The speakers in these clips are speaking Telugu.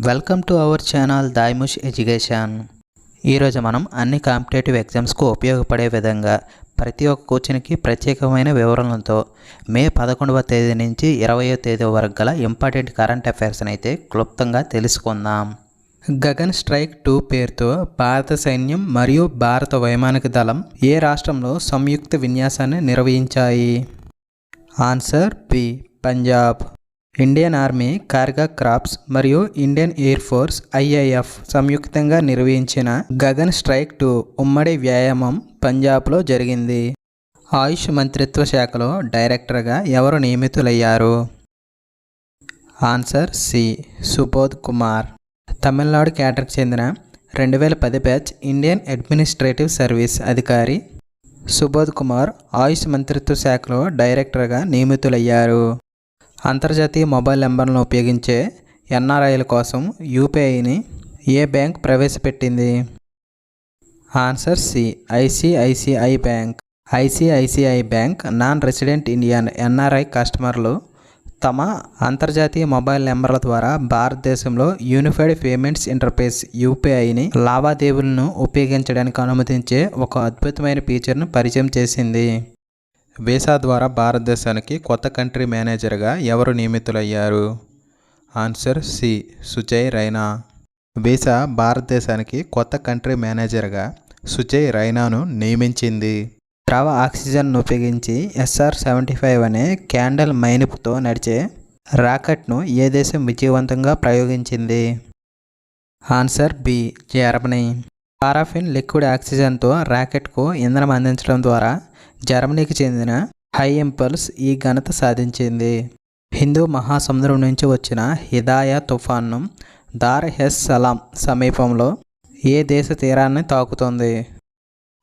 వెల్కమ్ టు అవర్ ఛానల్ దాయిముష్ ఎడ్యుకేషన్. ఈరోజు మనం అన్ని కాంపిటేటివ్ ఎగ్జామ్స్కు ఉపయోగపడే విధంగా ప్రతి ఒక్క కోచింగ్కి ప్రత్యేకమైన వివరణలతో మే 11వ తేదీ నుంచి 20వ తేదీ వరకు గల ఇంపార్టెంట్ కరెంట్ అఫైర్స్ని అయితే క్లుప్తంగా తెలుసుకుందాం. గగన్ స్ట్రైక్ 2 పేరుతో భారత సైన్యం మరియు భారత వైమానిక దళం ఏ రాష్ట్రంలో సంయుక్త విన్యాసాన్ని నిర్వహించాయి? Answer B, Punjab. Indian army, Kharga corps మరియు ఇండియన్ ఎయిర్ ఫోర్స్ ఐఐఎఫ్ సంయుక్తంగా నిర్వహించిన గగన్ స్ట్రైక్ 2 ఉమ్మడి వ్యాయామం పంజాబ్లో జరిగింది. ఆయుష్ మంత్రిత్వ శాఖలో డైరెక్టర్గా ఎవరు నియమితులయ్యారు? Answer C, Subodh Kumar. తమిళనాడు కేటర్కి చెందిన 2010 బ్యాచ్ ఇండియన్ అడ్మినిస్ట్రేటివ్ సర్వీస్ అధికారి సుబోధ్ కుమార్ ఆయుష్ మంత్రిత్వ శాఖలో డైరెక్టర్గా నియమితులయ్యారు. అంతర్జాతీయ మొబైల్ నెంబర్లను ఉపయోగించే ఎన్ఆర్ఐల కోసం యూపీఐని ఏ బ్యాంక్ ప్రవేశపెట్టింది? Answer C, ICICI bank. ICICI bank non resident Indian NRI కస్టమర్లు తమ అంతర్జాతీయ మొబైల్ నెంబర్ల ద్వారా భారతదేశంలో యూనిఫైడ్ పేమెంట్స్ ఇంటర్ఫేస్ యూపీఐని లావాదేవీలను ఉపయోగించడానికి అనుమతించే ఒక అద్భుతమైన ఫీచర్ను పరిచయం చేసింది. వీసా ద్వారా భారతదేశానికి కొత్త కంట్రీ మేనేజర్గా ఎవరు నియమితులయ్యారు? Answer C, Sujay Raina. Visa భారతదేశానికి కొత్త కంట్రీ మేనేజర్గా సుజయ్ రైనాను నియమించింది. ద్రవ ఆక్సిజన్ను ఉపయోగించి SR-75 అనే క్యాండల్ మైనిపుతో నడిచే రాకెట్ను ఏ దేశం విజయవంతంగా ప్రయోగించింది? Answer B, Germany. Paraffin liquid ఆక్సిజన్తో రాకెట్కు ఇంధనం అందించడం ద్వారా జర్మనీకి చెందిన హై ఇంపల్స్ ఈ ఘనత సాధించింది. హిందూ మహాసముద్రం నుంచి వచ్చిన హిదాయా తుఫాను దార్ ఎస్ సలాం సమీపంలో ఏ దేశ తీరాన్ని తాకుతుంది?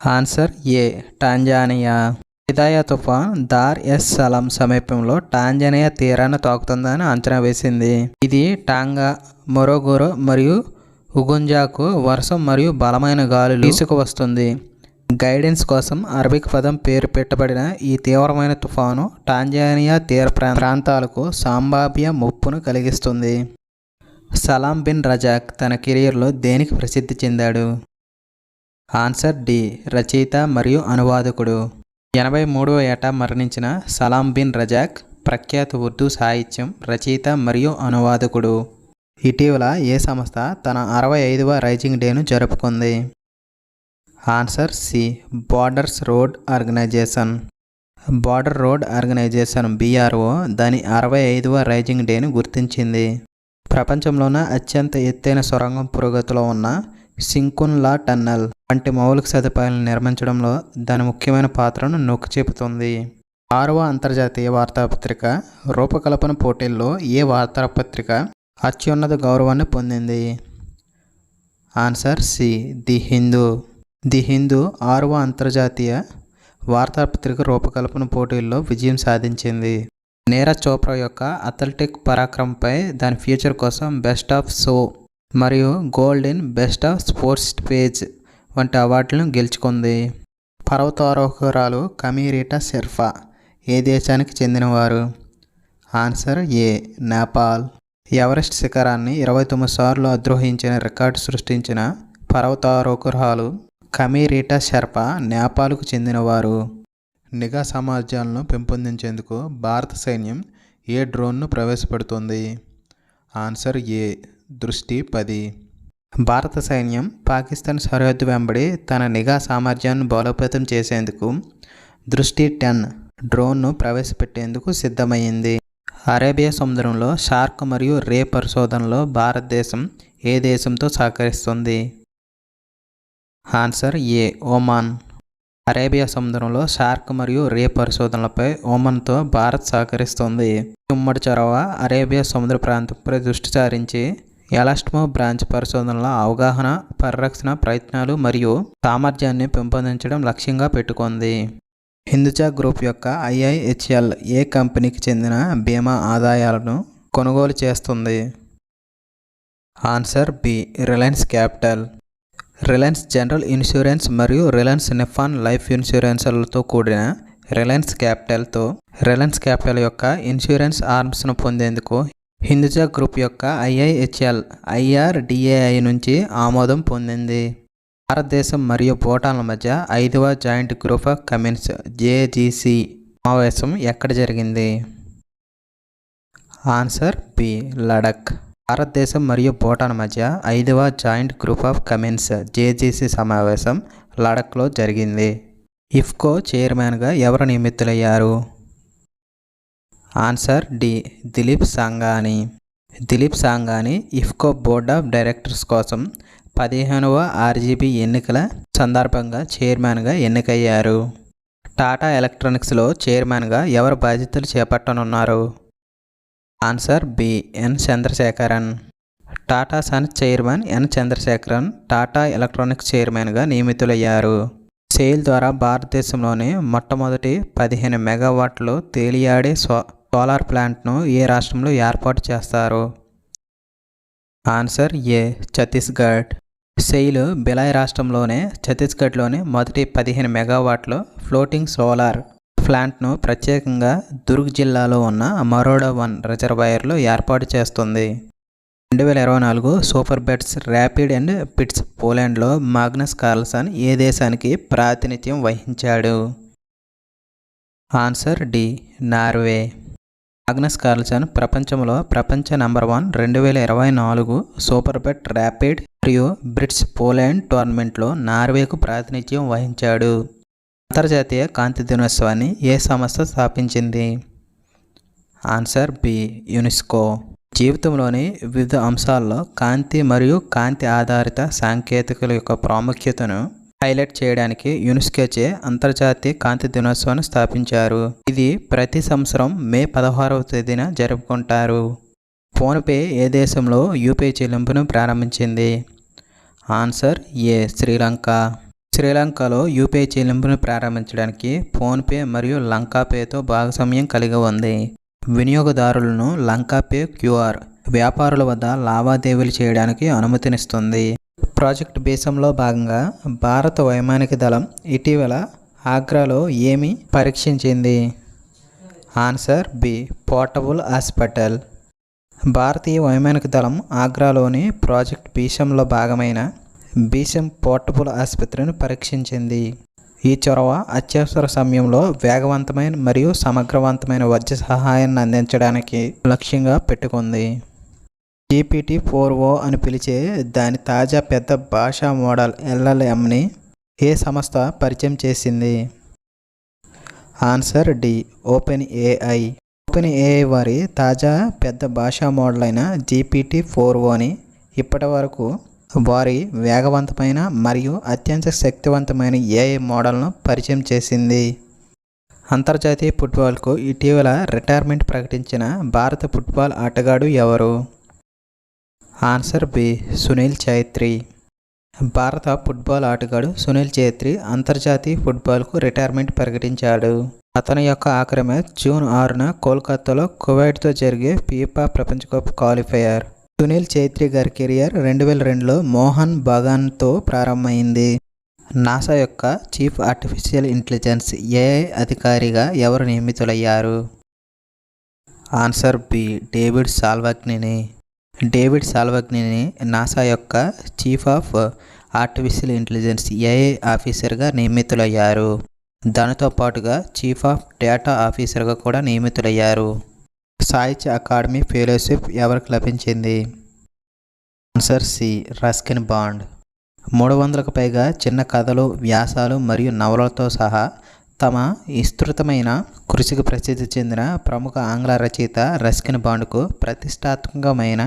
ఆన్సర్ ఏ, టాంజానియా. హిదాయా తుఫాన్ దార్ ఎస్ సలాం సమీపంలో టాంజానియా తీరాన్ని తాకుతుందని అంచనా వేసింది. ఇది టాంగా, మొరోగోరో మరియు ఉగుంజాకు వర్షం మరియు బలమైన గాలులు తీసుకువస్తుంది. గైడెన్స్ కోసం అరబిక్ పదం పేరు పెట్టబడిన ఈ తీవ్రమైన తుఫాను టాంజానియా తీర ప్రాంతాలకు సంభావ్య ముప్పును కలిగిస్తుంది. సలాం బిన్ రజాక్ తన కెరీర్లో దేనికి ప్రసిద్ధి చెందాడు? ఆన్సర్ డి, రచయిత మరియు అనువాదకుడు. 83వ ఏట మరణించిన సలాం బిన్ రజాక్ ప్రఖ్యాత ఉర్దూ సాహిత్యం రచయిత మరియు అనువాదకుడు. ఇటీవల ఏ సంస్థ తన 65వ రైజింగ్ డేను జరుపుకుంది? Answer C, borders road organisation. Border road organisation BRO దాని 65వ రైజింగ్ డేను గుర్తించింది. ప్రపంచంలోనే అత్యంత ఎత్తైన సొరంగం పురోగతిలో ఉన్న సింకున్ లా టన్నెల్ వంటి మౌలిక సదుపాయాలను నిర్మించడంలో దాని ముఖ్యమైన పాత్రను నొక్కి చెబుతుంది. 6వ అంతర్జాతీయ వార్తాపత్రిక రూపకల్పన పోటీల్లో ఏ వార్తాపత్రిక అత్యున్నత గౌరవాన్ని పొందింది? Answer C, the Hindu. The Hindu 6వ అంతర్జాతీయ వార్తాపత్రిక రూపకల్పన పోటీల్లో విజయం సాధించింది. నీరజ్ చోప్రా యొక్క అథ్లెటిక్ పరాక్రమంపై దాని ఫ్యూచర్ కోసం బెస్ట్ ఆఫ్ షో మరియు golden best of sports page వంటి అవార్డులను గెలుచుకుంది. పర్వతారోహకురాలు కమీరీటా షెర్పా ఏ దేశానికి చెందినవారు? ఆన్సర్ ఏ, నేపాల్. ఎవరెస్ట్ శిఖరాన్ని 29 సార్లు అధిరోహించిన రికార్డు సృష్టించిన పర్వతారోహకురాలు కమీరీటా షెర్పా నేపాల్కు చెందినవారు. నిఘా సామర్థ్యాలను పెంపొందించేందుకు భారత సైన్యం ఏ డ్రోన్ను ప్రవేశపెడుతుంది? ఆన్సర్ ఏ, దృష్టి 10. భారత సైన్యం పాకిస్తాన్ సరిహద్దు వెంబడి తన నిఘా సామర్థ్యాన్ని బలోపేతం చేసేందుకు దృష్టి 10 డ్రోన్ను ప్రవేశపెట్టేందుకు సిద్ధమైంది. అరేబియా సముద్రంలో షార్క్ మరియు రే పరిశోధనలో భారతదేశం ఏ దేశంతో సహకరిస్తుంది? ఆన్సర్ ఏ, ఒమాన్. అరేబియా సముద్రంలో షార్క్ మరియు రే పరిశోధనలపై ఒమన్తో భారత్ సహకరిస్తుంది. ఉమ్మడి చొరవ అరేబియా సముద్ర ప్రాంతంపై దృష్టి సారించి ఎలాస్టమో బ్రాంచ్ పరిశోధనల అవగాహన, పరిరక్షణ ప్రయత్నాలు మరియు సామర్థ్యాన్ని పెంపొందించడం లక్ష్యంగా పెట్టుకుంది. హిందూజా గ్రూప్ యొక్క IIHL ఏ కంపెనీకి చెందిన బీమా ఆదాయాలను కొనుగోలు చేస్తుంది? Answer B, Reliance Capital. రిలయన్స్ జనరల్ ఇన్సూరెన్స్ మరియు రిలయన్స్ నిఫాన్ లైఫ్ ఇన్సూరెన్స్లతో కూడిన రిలయన్స్ క్యాపిటల్ యొక్క ఇన్సూరెన్స్ ఆర్మ్స్ను పొందేందుకు హిందూజా గ్రూప్ యొక్క IIHL IRDAI నుంచి ఆమోదం పొందింది. భారతదేశం మరియు భూటాన్ల మధ్య 5వ joint group of customs JGC సమావేశం ఎక్కడ జరిగింది? Answer B Ladakh. భారతదేశం మరియు భూటాన్ మధ్య 5వ joint group of customs JGC సమావేశం లడఖ్లో జరిగింది. ఇఫ్కో చైర్మన్గా ఎవరు నియమితులయ్యారు? Answer D Dilip Sanghani. Dilip Sanghani IFFCO board of directors కోసం 15వ RGB ఎన్నికల సందర్భంగా చైర్మన్గా ఎన్నికయ్యారు. టాటా ఎలక్ట్రానిక్స్లో చైర్మన్గా ఎవరు బాధ్యతలు చేపట్టనున్నారు? Answer B N Chandrasekaran. Tata sons chairman N Chandrasekaran Tata electronics చైర్మన్గా నియమితులయ్యారు. సెయిల్ ద్వారా భారతదేశంలోని మొట్టమొదటి 15 మెగావాట్లు తేలియాడే సోలార్ ప్లాంట్ను ఏ రాష్ట్రంలో ఏర్పాటు చేస్తారు? ఆన్సర్ ఏ ఛత్తీస్గఢ్. సెయిల్ బిలాయ్ రాష్ట్రంలోనే ఛత్తీస్గఢ్లోని మొదటి 15 మెగావాట్ల ఫ్లోటింగ్ సోలార్ ప్లాంట్ను ప్రత్యేకంగా దుర్గ్ జిల్లాలో ఉన్న మరోడా 1 రిజర్వాయర్లో ఏర్పాటు చేస్తుంది. 2024 super bets rapid and blitz పోలాండ్లో మాగ్నస్ కార్ల్సన్ ఏ దేశానికి ప్రాతినిధ్యం వహించాడు? Answer D Norway. Magnus Carlsen ప్రపంచ నంబర్ 1 2024 సూపర్ బెట్ ర్యాపిడ్ మరియు బ్రిట్స్ పోలాండ్ టోర్నమెంట్లో నార్వేకు ప్రాతినిధ్యం వహించాడు. అంతర్జాతీయ కాంతి దినోత్సవాన్ని ఏ సంస్థ స్థాపించింది? Answer B UNESCO. జీవితంలోని వివిధ అంశాల్లో కాంతి మరియు కాంతి ఆధారిత సాంకేతికల యొక్క ప్రాముఖ్యతను హైలైట్ చేయడానికి యునెస్కోచే అంతర్జాతీయ కాంతి దినోత్సవాన్ని స్థాపించారు. ఇది ప్రతి సంవత్సరం మే 16వ తేదీన జరుపుకుంటారు. ఫోన్పే ఏ దేశంలో UPI చెల్లింపును ప్రారంభించింది? ఆన్సర్ ఏ శ్రీలంక. శ్రీలంకలో UPI చెల్లింపును ప్రారంభించడానికి ఫోన్పే మరియు లంకాపేతో భాగస్వామ్యం కలిగి ఉంది. వినియోగదారులను లంకాపే QR వ్యాపారుల వద్ద లావాదేవీలు చేయడానికి అనుమతినిస్తుంది. ప్రాజెక్ట్ బీసంలో భాగంగా భారత వైమానిక దళం ఇటీవల ఆగ్రాలో ఏమి పరీక్షించింది? Answer B portable hospital. భారతీయ వైమానిక దళం ఆగ్రాలోని ప్రాజెక్ట్ బీసంలో భాగమైన బీసం పోర్టబుల్ ఆసుపత్రిని పరీక్షించింది. ఈ చొరవ అత్యవసర సమయంలో వేగవంతమైన మరియు సమగ్రవంతమైన వైద్య సహాయాన్ని అందించడానికి లక్ష్యంగా పెట్టుకుంది. GPT-4o అని పిలిచే దాని తాజా పెద్ద భాషా మోడల్ LLMని ఏ సంస్థ పరిచయం చేసింది? Answer D OpenAI. OpenAI వారి తాజా పెద్ద భాషా మోడల్ అయిన GPT-4oని ఇప్పటి వరకు వారి వేగవంతమైన మరియు అత్యంత శక్తివంతమైన AI మోడల్ను పరిచయం చేసింది. అంతర్జాతీయ ఫుట్బాల్కు ఇటీవల రిటైర్మెంట్ ప్రకటించిన భారత ఫుట్బాల్ ఆటగాడు ఎవరు? Answer B Sunil Chhetri. భారత ఫుట్బాల్ ఆటగాడు సునీల్ ఛేత్రి అంతర్జాతీయ ఫుట్బాల్కు రిటైర్మెంట్ ప్రకటించాడు. అతని యొక్క ఆఖరి మ్యాచ్ జూన్ 6న కోల్కతాలో కువైట్తో జరిగే ఫీఫా ప్రపంచ కప్ క్వాలిఫైయర్. సునీల్ ఛేత్రి గారి కెరియర్ 2002లో మోహన్ బగాన్తో ప్రారంభమైంది. నాసా యొక్క చీఫ్ ఆర్టిఫిషియల్ ఇంటెలిజెన్స్ AI అధికారిగా ఎవరు నియమితులయ్యారు? Answer B David Salvagnini. David Salvagnini NASA యొక్క chief of artificial intelligence AI ఆఫీసర్గా నియమితులయ్యారు. దానితో పాటుగా చీఫ్ ఆఫ్ డేటా ఆఫీసర్గా కూడా నియమితులయ్యారు. సాహిత్య అకాడమీ ఫెలోషిప్ ఎవరికి లభించింది? Answer C Ruskin Bond. 300కు పైగా చిన్న కథలు, వ్యాసాలు మరియు నవలలతో సహా తమ విస్తృతమైన కృషికి ప్రసిద్ధి చెందిన ప్రముఖ ఆంగ్ల రచయిత రస్కిన్ బాండ్కు ప్రతిష్టాత్మకమైన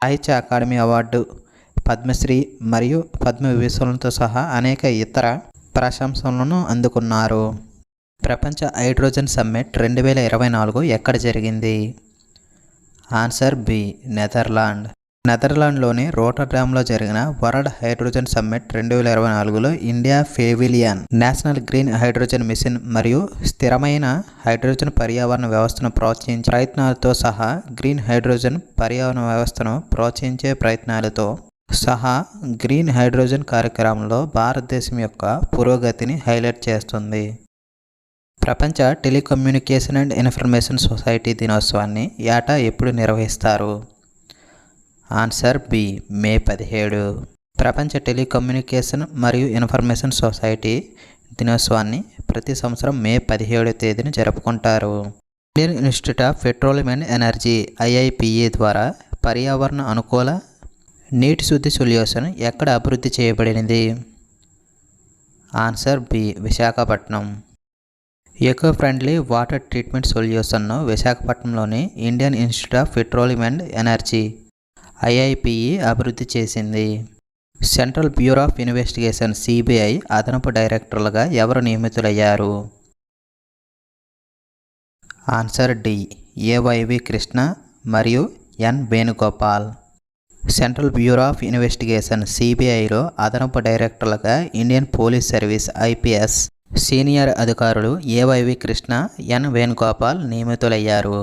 సాహిత్య అకాడమీ అవార్డు, పద్మశ్రీ మరియు పద్మవిభూషణ్లతో సహా అనేక ఇతర ప్రశంసలను అందుకున్నారు. ప్రపంచ హైడ్రోజన్ సమ్మిట్ 2024 ఎక్కడ జరిగింది? Answer B Netherland. నెదర్లాండ్లోని రోటర్డామ్లో జరిగిన వరల్డ్ హైడ్రోజన్ సమ్మిట్ 2024లో India pavilion, national green hydrogen mission మరియు స్థిరమైన హైడ్రోజన్ పర్యావరణ వ్యవస్థను ప్రోత్సహించే ప్రయత్నాలతో సహా గ్రీన్ హైడ్రోజన్ పర్యావరణ వ్యవస్థను ప్రోత్సహించే ప్రయత్నాలతో సహా గ్రీన్ హైడ్రోజన్ కార్యక్రమంలో భారతదేశం యొక్క పురోగతిని హైలైట్ చేస్తుంది. ప్రపంచ టెలికమ్యూనికేషన్ అండ్ ఇన్ఫర్మేషన్ సొసైటీ దినోత్సవాన్ని ఏటా ఎప్పుడు నిర్వహిస్తారు? ఆన్సర్ బి, మే 17. ప్రపంచ టెలికమ్యూనికేషన్ మరియు ఇన్ఫర్మేషన్ సొసైటీ దినోత్సవాన్ని ప్రతి సంవత్సరం మే 17వ తేదీన జరుపుకుంటారు. Indian institute of petroleum and energy IIPE ద్వారా పర్యావరణ అనుకూల నీటి శుద్ధి సొల్యూషన్ ఎక్కడ అభివృద్ధి చేయబడినది? Answer B, Visakhapatnam. Eco friendly water treatment సొల్యూషన్ను విశాఖపట్నంలోని Indian institute of petroleum and energy IIPE అభివృద్ధి చేసింది. Central bureau of investigation CBI అదనపు డైరెక్టర్లుగా ఎవరు నియమితులయ్యారు? ఆన్సర్ డి, AYV కృష్ణ మరియు N Venugopal. Central bureau of investigation CBIలో అదనపు డైరెక్టర్లుగా Indian police service IPS senior అధికారులు AYV కృష్ణ, N వేణుగోపాల్ నియమితులయ్యారు.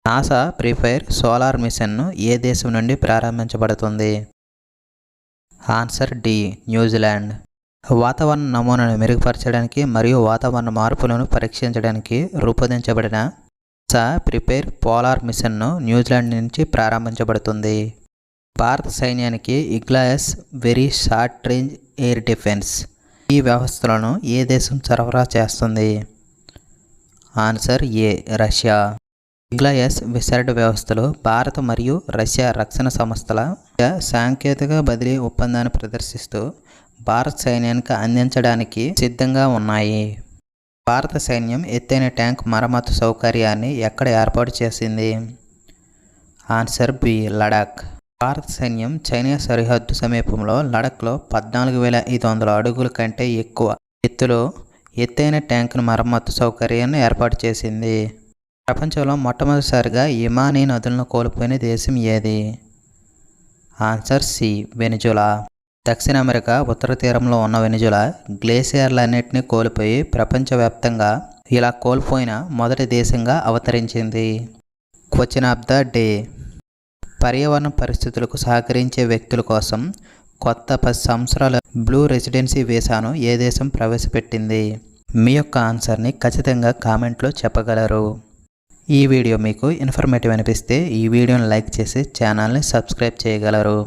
నాసా ప్రిఫైర్ సోలార్ మిషన్ను ఏ దేశం నుండి ప్రారంభించబడుతుంది? Answer D, New Zealand. వాతావరణ నమూనాను మెరుగుపరచడానికి మరియు వాతావరణ మార్పులను పరీక్షించడానికి రూపొందించబడిన నాసా ప్రిపేర్ పోలార్ మిషన్ను న్యూజిలాండ్ నుంచి ప్రారంభించబడుతుంది. భారత సైన్యానికి Igla S very short range air defence ఈ వ్యవస్థలను ఏ దేశం సరఫరా చేస్తుంది? ఆన్సర్ ఏ, రష్యా. ఇగ్లాయస్ విసర్డ్ వ్యవస్థలు భారత మరియు రష్యా రక్షణ సంస్థల సాంకేతిక బదిలీ ఒప్పందాన్ని ప్రదర్శిస్తూ భారత సైన్యానికి అందించడానికి సిద్ధంగా ఉన్నాయి. భారత సైన్యం ఎత్తైన ట్యాంక్ మరమ్మతు సౌకర్యాన్ని ఎక్కడ ఏర్పాటు చేసింది? Answer B, Ladakh. భారత సైన్యం చైనా సరిహద్దు సమీపంలో లడాఖ్లో 14,500 అడుగుల కంటే ఎక్కువ ఎత్తులో ఎత్తైన ట్యాంకును మరమ్మతు సౌకర్యాన్ని ఏర్పాటు చేసింది. ప్రపంచంలో మొట్టమొదటిసారిగా హిమానీ నదులను కోల్పోయిన దేశం ఏది? Answer C, Venezuela. దక్షిణ అమెరికా ఉత్తర తీరంలో ఉన్న వెనిజులా గ్లేసియర్లన్నింటినీ కోల్పోయి ప్రపంచవ్యాప్తంగా ఇలా కోల్పోయిన మొదటి దేశంగా అవతరించింది. Question of the day. పర్యావరణ పరిస్థితులకు సహకరించే వ్యక్తుల కోసం కొత్త 10 సంవత్సరాల బ్లూ రెసిడెన్సీ వీసాను ఏ దేశం ప్రవేశపెట్టింది? మీ యొక్క ఆన్సర్ని ఖచ్చితంగా కామెంట్లో చెప్పగలరు. ఈ వీడియో మీకు ఇన్ఫర్మేటివ్ అనిపిస్తే ఈ వీడియోని లైక్ చేసి ఛానల్ని సబ్స్క్రైబ్ చేయగలరు.